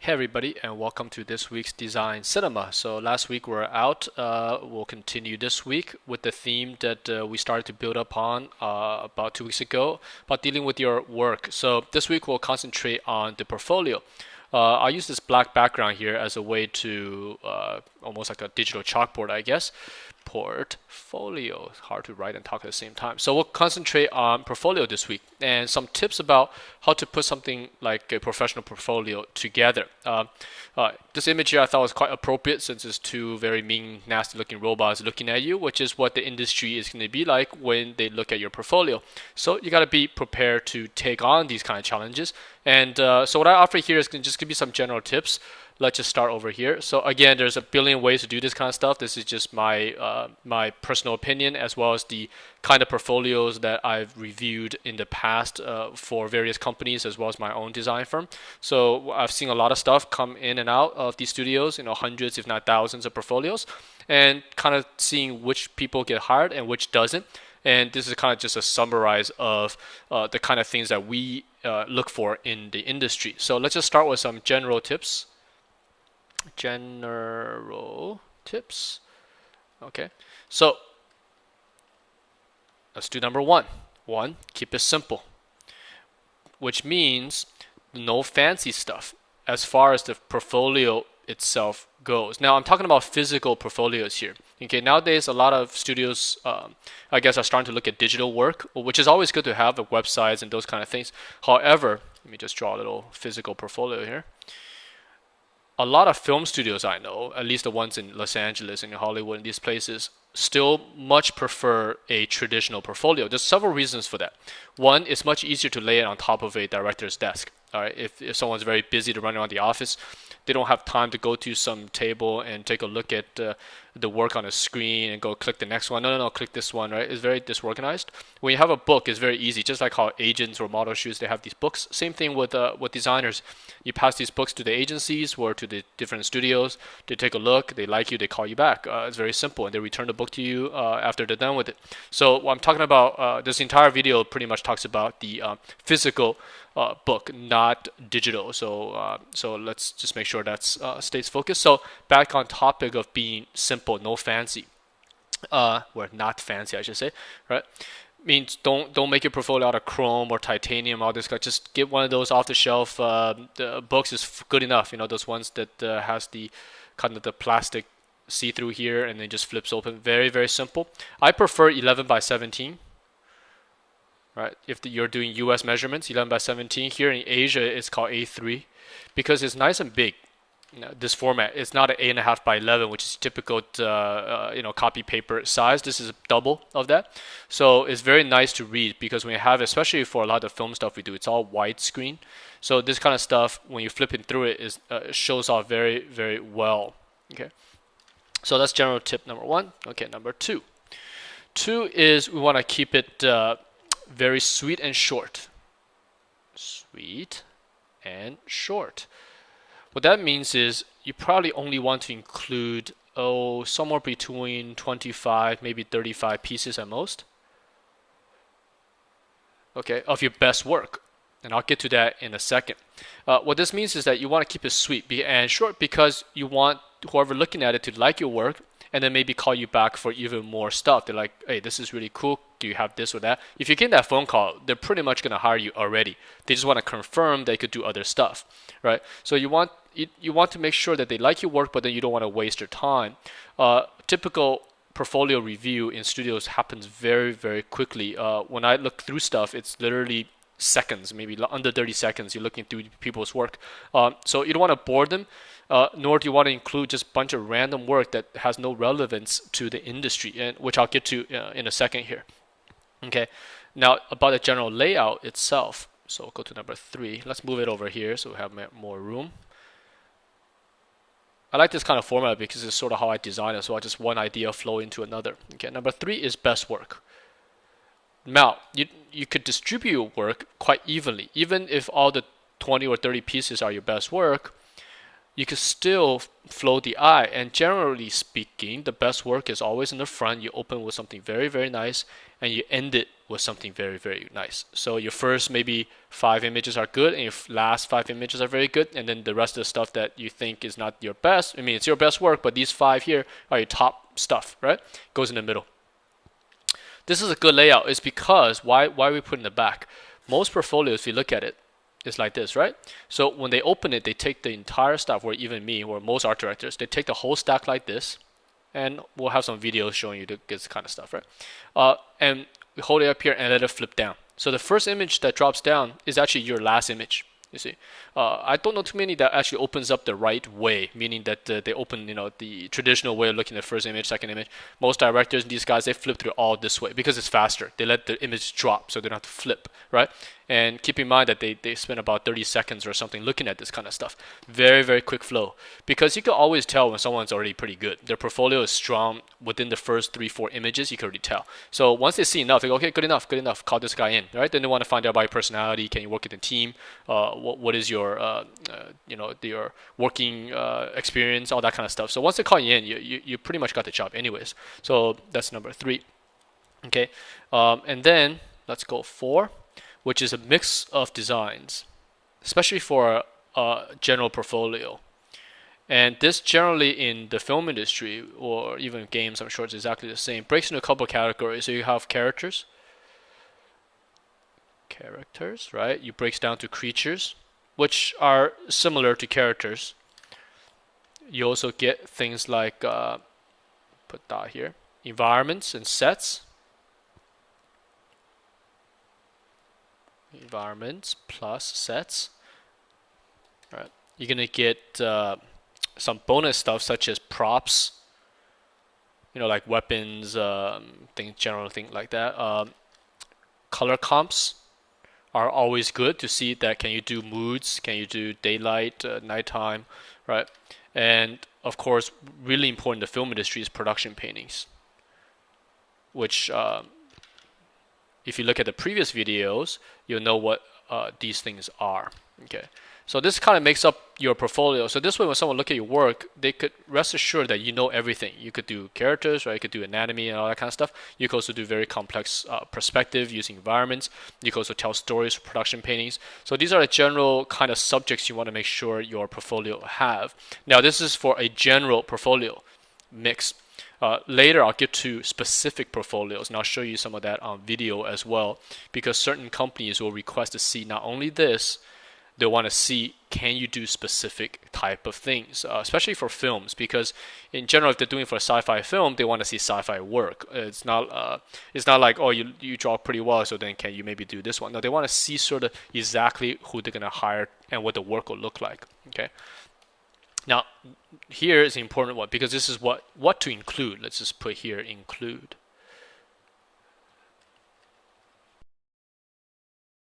Hey everybody, and welcome to this week's Design Cinema. So last week we were out. We'll continue this week with the theme that we started to build upon about 2 weeks ago about dealing with your work. So this week we'll concentrate on the portfolio. I'll use this black background here as a way to almost like a digital chalkboard, I guess. Portfolio. Hard to write and talk at the same time. So we'll concentrate on portfolio this week and some tips about how to put something like a professional portfolio together. This image here I thought was quite appropriate since it's two very mean, nasty looking robots looking at you, which is what the industry is going to be like when they look at your portfolio. So you got to be prepared to take on these kind of challenges. And so what I offer here is just give you some general tips. Let's just start over here. So again, there's a billion ways to do this kind of stuff. This is just my personal opinion as well as the kind of portfolios that I've reviewed in the past for various companies as well as my own design firm. So I've seen a lot of stuff come in and out of these studios, hundreds if not thousands of portfolios, and kind of seeing which people get hired and which doesn't. And this is kind of just a summarize of the kind of things that we look for in the industry. So let's just start with some general tips. Okay, so let's do number one. Keep it simple, which means no fancy stuff as far as the portfolio itself goes. Now I'm talking about physical portfolios here. Okay, nowadays a lot of studios I guess are starting to look at digital work, which is always good to have, the websites and those kind of things. However, let me just draw a little physical portfolio here. A lot of film studios I know, at least the ones in Los Angeles and in Hollywood and these places, still much prefer a traditional portfolio. There's several reasons for that. One, it's much easier to lay it on top of a director's desk. All right, if someone's very busy to run around the office, they don't have time to go to some table and take a look at the work on a screen and go click the next one. No, click this one, right? It's very disorganized. When you have a book, it's very easy. Just like how agents or model shoots, they have these books. Same thing with designers. You pass these books to the agencies or to the different studios. They take a look. They like you. They call you back. It's very simple. And they return the book to you after they're done with it. So what I'm talking about, this entire video pretty much talks about the physical book, not digital. So let's just make sure that stays focused. So back on topic of being simple, no fancy. Or not fancy, I should say, right? Means don't make your portfolio out of chrome or titanium, all this. Just get one of those off the shelf. The books is good enough. Those ones that has the kind of the plastic see-through here and then just flips open. Very, very simple. I prefer 11 by 17. Right? If you're doing US measurements, 11 by 17. Here in Asia, it's called A3 because it's nice and big. This format, it's not an 8.5 by 11, which is typical copy paper size. This is a double of that. So it's very nice to read because when you have, especially for a lot of film stuff we do, it's all widescreen. So this kind of stuff, when you're flipping through it, shows off very, very well. Okay. So that's general tip number one. Okay, number two. Two is we want to keep it very sweet and short. Sweet and short. What that means is you probably only want to include somewhere between 25, maybe 35 pieces at most. Okay, of your best work. And I'll get to that in a second. What this means is that you want to keep it sweet and short because you want whoever looking at it to like your work and then maybe call you back for even more stuff. They're like, hey, this is really cool. Do you have this or that? If you get that phone call, they're pretty much going to hire you already. They just want to confirm they could do other stuff, right? So you want to make sure that they like your work, but then you don't want to waste your time. Typical portfolio review in studios happens very, very quickly. When I look through stuff, it's literally seconds, maybe under 30 seconds. You're looking through people's work. So you don't want to bore them. Nor do you want to include just a bunch of random work that has no relevance to the industry, and which I'll get to in a second here. Okay, now about the general layout itself. So we'll go to number 3. Let's move it over here so we have more room. I like this kind of format because it's sort of how I design it. So I just one idea flow into another. Okay, number 3 is best work. Now you could distribute your work quite evenly, even if all the 20 or 30 pieces are your best work. You can still float the eye, and generally speaking, the best work is always in the front. You open with something very, very nice, and you end it with something very, very nice. So your first maybe 5 images are good, and your last 5 images are very good, and then the rest of the stuff that you think is not your best, I mean, it's your best work, but these 5 here are your top stuff, right? Goes in the middle. This is a good layout. It's because, why we put in the back? Most portfolios, if you look at it, it's like this, right? So when they open it, they take the entire stuff, or even me, or most art directors, they take the whole stack like this, and we'll have some videos showing you this kind of stuff, right? And we hold it up here and let it flip down. So the first image that drops down is actually your last image. You see, I don't know too many that actually opens up the right way, meaning that they open, the traditional way of looking at first image, second image. Most directors, these guys, they flip through all this way because it's faster. They let the image drop so they don't have to flip, right? And keep in mind that they spend about 30 seconds or something looking at this kind of stuff. Very, very quick flow. Because you can always tell when someone's already pretty good. Their portfolio is strong within the first 3-4 images, you can already tell. So once they see enough, they go, okay, good enough, call this guy in, right? Then they want to find out about your personality. Can you work in a team? What is your, your working experience, all that kind of stuff. So once they call you in, you pretty much got the job anyways. So that's number 3. Okay, and then let's go 4. Which is a mix of designs, especially for a general portfolio. And this generally in the film industry or even games, I'm sure it's exactly the same, breaks into a couple of categories. So you have characters, right? You breaks down to creatures, which are similar to characters. You also get things like, put that here, environments and sets. Environments plus sets. All right, you're gonna get some bonus stuff such as props, like weapons, general things like that. Color comps are always good to see that can you do moods, can you do daylight, nighttime, right? And of course, really important in the film industry is production paintings, which if you look at the previous videos, you'll know what these things are. Okay, so this kind of makes up your portfolio. So this way, when someone look at your work, they could rest assured that you know everything. You could do characters, right? You could do anatomy and all that kind of stuff. You could also do very complex perspective using environments. You could also tell stories for production paintings. So these are the general kind of subjects you want to make sure your portfolio have. Now, this is for a general portfolio mix. Later, I'll get to specific portfolios, and I'll show you some of that on video as well, because certain companies will request to see not only this, they want to see can you do specific type of things, especially for films, because in general, if they're doing for a sci-fi film, they want to see sci-fi work. It's not like, oh, you draw pretty well, so then can you maybe do this one? No, they want to see sort of exactly who they're going to hire and what the work will look like. Okay. Now, here is an important one because this is what to include. Let's just put here include.